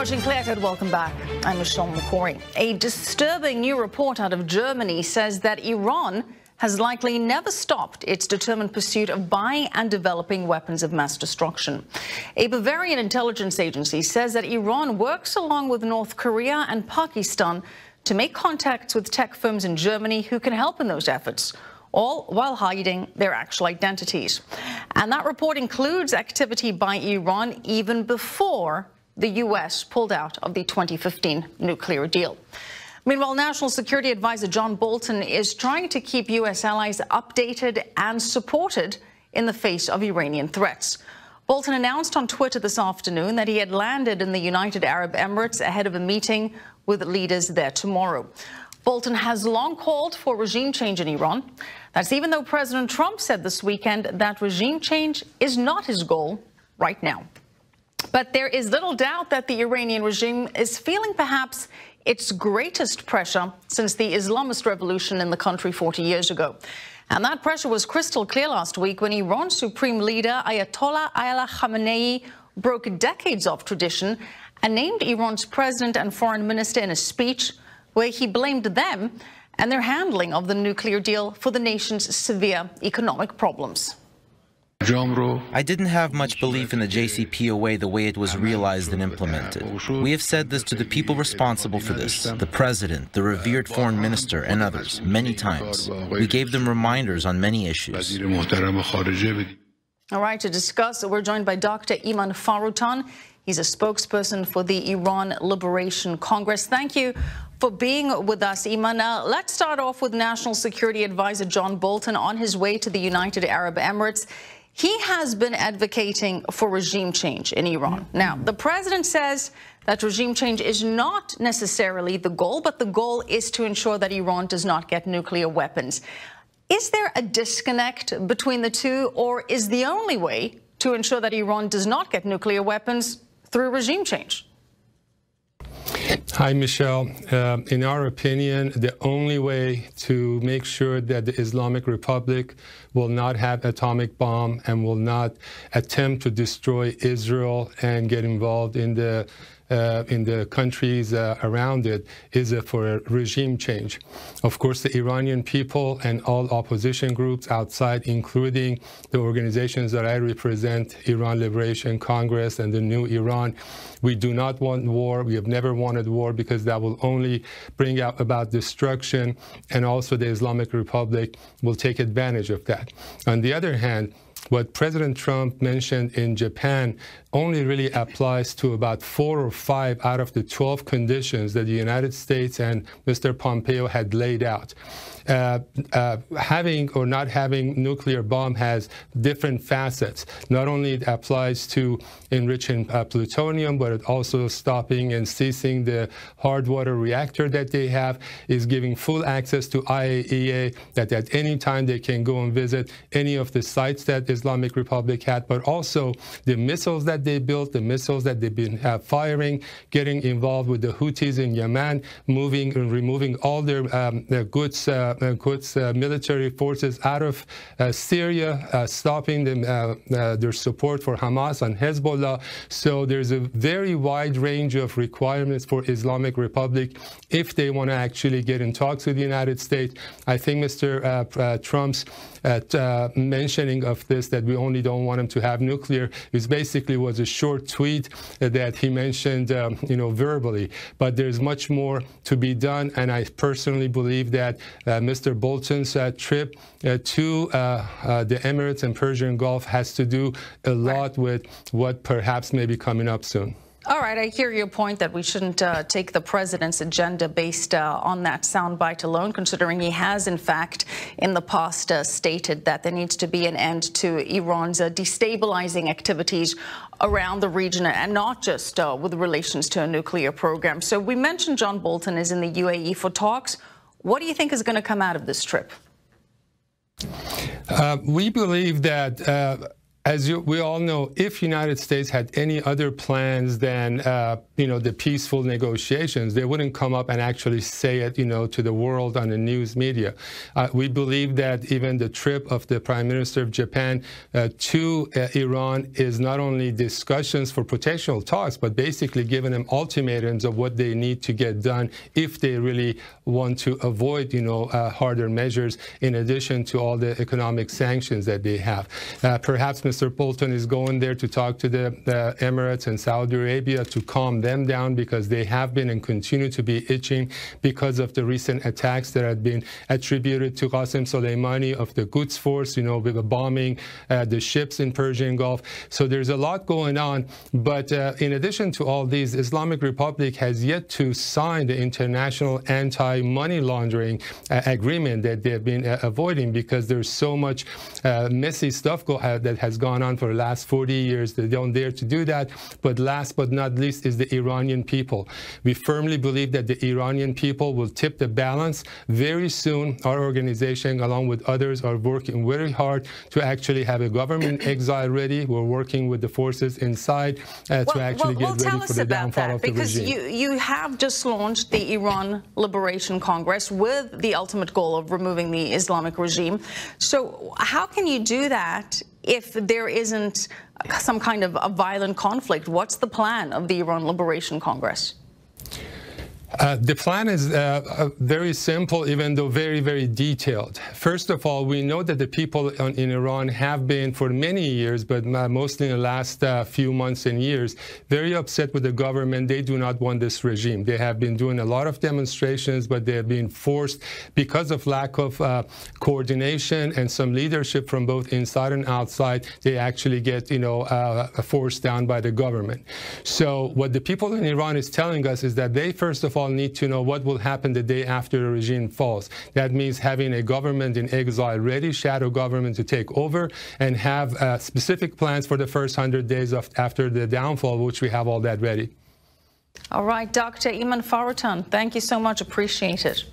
watching Clear Cut. Welcome back. I'm Michelle McCory. A disturbing new report out of Germany says that Iran has likely never stopped its determined pursuit of buying and developing weapons of mass destruction. A Bavarian intelligence agency says that Iran works along with North Korea and Pakistan to make contacts with tech firms in Germany who can help in those efforts, all while hiding their actual identities. And that report includes activity by Iran even before the U.S. pulled out of the 2015 nuclear deal. Meanwhile, National Security Advisor John Bolton is trying to keep U.S. allies updated and supported in the face of Iranian threats. Bolton announced on Twitter this afternoon that he had landed in the United Arab Emirates ahead of a meeting with leaders there tomorrow. Bolton has long called for regime change in Iran. That's even though President Trump said this weekend that regime change is not his goal right now. But there is little doubt that the Iranian regime is feeling perhaps its greatest pressure since the Islamist revolution in the country 40 years ago. And that pressure was crystal clear last week when Iran's supreme leader Ayatollah Ali Khamenei broke decades of tradition and named Iran's president and foreign minister in a speech where he blamed them and their handling of the nuclear deal for the nation's severe economic problems. I didn't have much belief in the JCPOA the way it was realized and implemented. We have said this to the people responsible for this, the president, the revered foreign minister, and others, many times. We gave them reminders on many issues. All right, to discuss, we're joined by Dr. Iman Foroutan. He's a spokesperson for the Iran Liberation Congress. Thank you for being with us, Iman. Let's start off with National Security Advisor John Bolton on his way to the United Arab Emirates. He has been advocating for regime change in Iran. Now, the president says that regime change is not necessarily the goal, but the goal is to ensure that Iran does not get nuclear weapons. Is there a disconnect between the two, or is the only way to ensure that Iran does not get nuclear weapons through regime change? Hi, Michelle. In our opinion, the only way to make sure that the Islamic Republic will not have atomic bomb and will not attempt to destroy Israel and get involved in the countries around it is for a regime change. Of course, the Iranian people and all opposition groups outside, including the organizations that I represent, Iran Liberation Congress and the New Iran, we do not want war. We have never wanted war because that will only bring about destruction, and also the Islamic Republic will take advantage of that. On the other hand, what President Trump mentioned in Japan only really applies to about 4 or 5 out of the 12 conditions that the United States and Mr. Pompeo had laid out. Having or not having nuclear bomb has different facets. Not only it applies to enriching plutonium, but it also stopping and ceasing the hard water reactor that they have, is giving full access to IAEA, that at any time they can go and visit any of the sites that Islamic Republic had, but also the missiles that they built, the missiles that they've been firing, getting involved with the Houthis in Yemen, moving and removing all their goods military forces out of Syria, stopping them, their support for Hamas and Hezbollah. So there's a very wide range of requirements for Islamic Republic if they want to actually get in talks with the United States. I think Mr. Trump's mentioning of this, that we only don't want him to have nuclear, is basically was a short tweet that he mentioned, verbally. But there's much more to be done, and I personally believe that Mr. Bolton's trip to the Emirates and Persian Gulf has to do a lot with what perhaps may be coming up soon. All right, I hear your point that we shouldn't take the president's agenda based on that soundbite alone, considering he has, in fact, in the past stated that there needs to be an end to Iran's destabilizing activities around the region, and not just with relations to a nuclear program. So we mentioned John Bolton is in the UAE for talks. What do you think is going to come out of this trip? We believe that as we all know, if United States had any other plans than, the peaceful negotiations, they wouldn't come up and actually say it, to the world on the news media. We believe that even the trip of the Prime Minister of Japan to Iran is not only discussions for potential talks, but basically giving them ultimatums of what they need to get done if they really want to avoid, harder measures in addition to all the economic sanctions that they have. Perhaps Mr. Bolton is going there to talk to the Emirates and Saudi Arabia to calm them down, because they have been and continue to be itching because of the recent attacks that have been attributed to Qasem Soleimani of the Quds Force, with the bombing the ships in Persian Gulf. So there's a lot going on. But in addition to all these, Islamic Republic has yet to sign the international anti-money laundering agreement that they've been avoiding, because there's so much messy stuff that has gone on for the last 40 years. They don't dare to do that. But last but not least is the Iranian people. We firmly believe that the Iranian people will tip the balance very soon. Our organization, along with others, are working very hard to actually have a government exile ready. We're working with the forces inside to actually get ready for the downfall of the regime. Because you have just launched the Iran Liberation Congress with the ultimate goal of removing the Islamic regime. So how can you do that if there isn't some kind of a violent conflict? What's the plan of the Iran Liberation Congress? The plan is very simple, even though very, very detailed. First of all, we know that the people in Iran have been for many years, but mostly in the last few months and years, very upset with the government. They do not want this regime. They have been doing a lot of demonstrations, but they have been forced because of lack of coordination and some leadership from both inside and outside. They actually get, forced down by the government. So what the people in Iran is telling us is that they, first of all, need to know what will happen the day after the regime falls. That means having a government in exile ready, shadow government to take over, and have specific plans for the first 100 days after the downfall, which we have all that ready. All right, Dr. Iman Foroutan, thank you so much. Appreciate it.